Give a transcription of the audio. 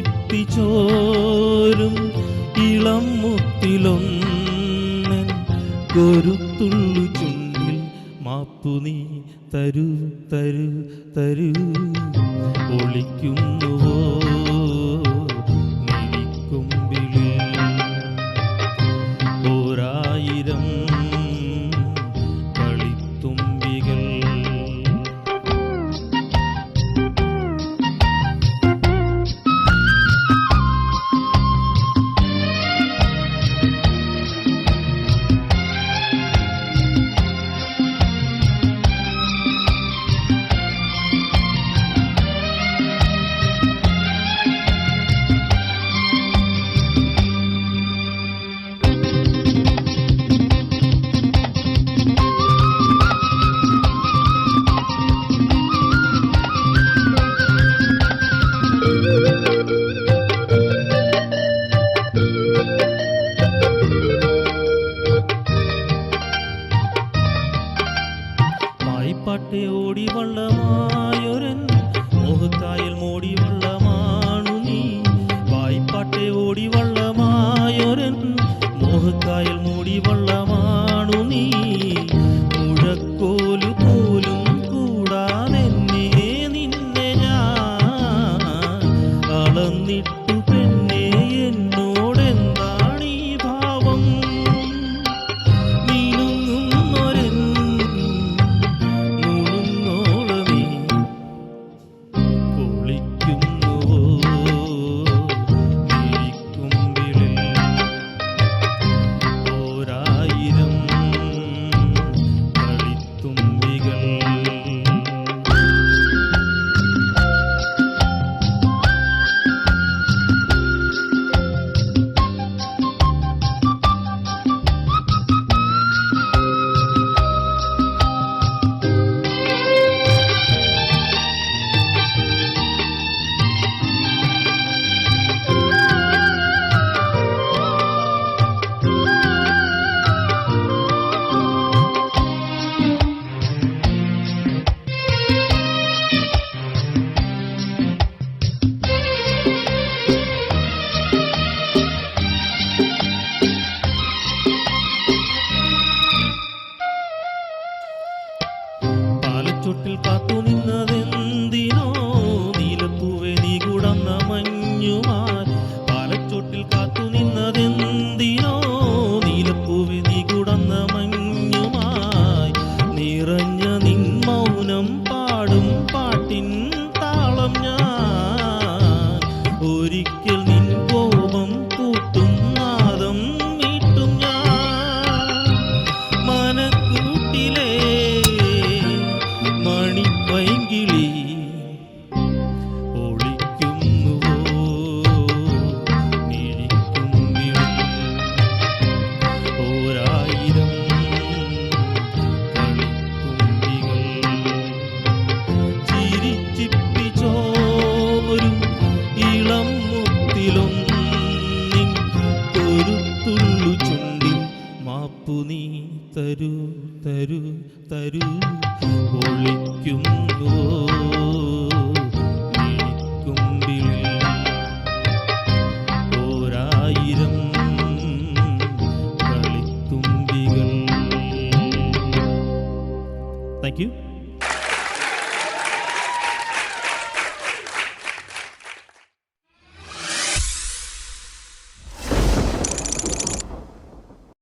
ചിരിച്ചിപ്പിച്ചോരും ഇളം മുത്തിലൊന്നൻ കൊരുത്തുള്ളു ചുണ്ടിൽ മാപ്പു നീ തരൂ തരൂ തരൂ. ഒളിക്കുന്നുവോ മിഴിക്കുമ്പിളിൽ ഓരായിരം കളിത്തുമ്പികൾ. പാട്ടെ ഓടി വള്ളമായൊരൻ മോഹക്കായൽ മോടി വള്ളമാണു നീ. വായ്പാട്ടെ ഓടി വള്ളമായൊരൻ മോഹക്കായൽ മോടി വള്ളമാണു നീ. മുഴക്കോലു പോലും കൂടാതെന്നെ നിന്നെ ഞാൻ അളന്നിട്ടു പെണ്ണെ എന്നോടെന്താണീ ഭാവം. ചുട്ടിൽ കാത്തു നിന്നതെന്തിനോ നീലപ്പൂവെ നീ കുടന്ന മഞ്ഞുമായി. പാലച്ചോട്ടിൽ കാത്തു നിന്നതെന്തിനോ നീലപ്പൂവെ നീ കുടന്ന മഞ്ഞുമായി. നിറഞ്ഞ നിൻ മൗനം പാടും പാട്ടിൻ താളം ഞാൻ. ഒരിക്കൽ നിൻ കോപം കൂട്ടും നാദം മീട്ടും ഞാൻ. മനക്കൂട്ടിലെ മണിപ്പൈങ്കിളി ഒളിക്കുന്നുവോ മിഴിക്കുമ്പിളിൽ ഓരായിരം കളിത്തുമ്പികൾ. ചിരിച്ചിപ്പിച്ചോരും ഇളം മുത്തിലൊന്നിൻ കൊരുത്തുള്ളു ചുണ്ടിൽ മാപ്പു നീ തരൂ തരൂ തരൂ. ഒളിക്കും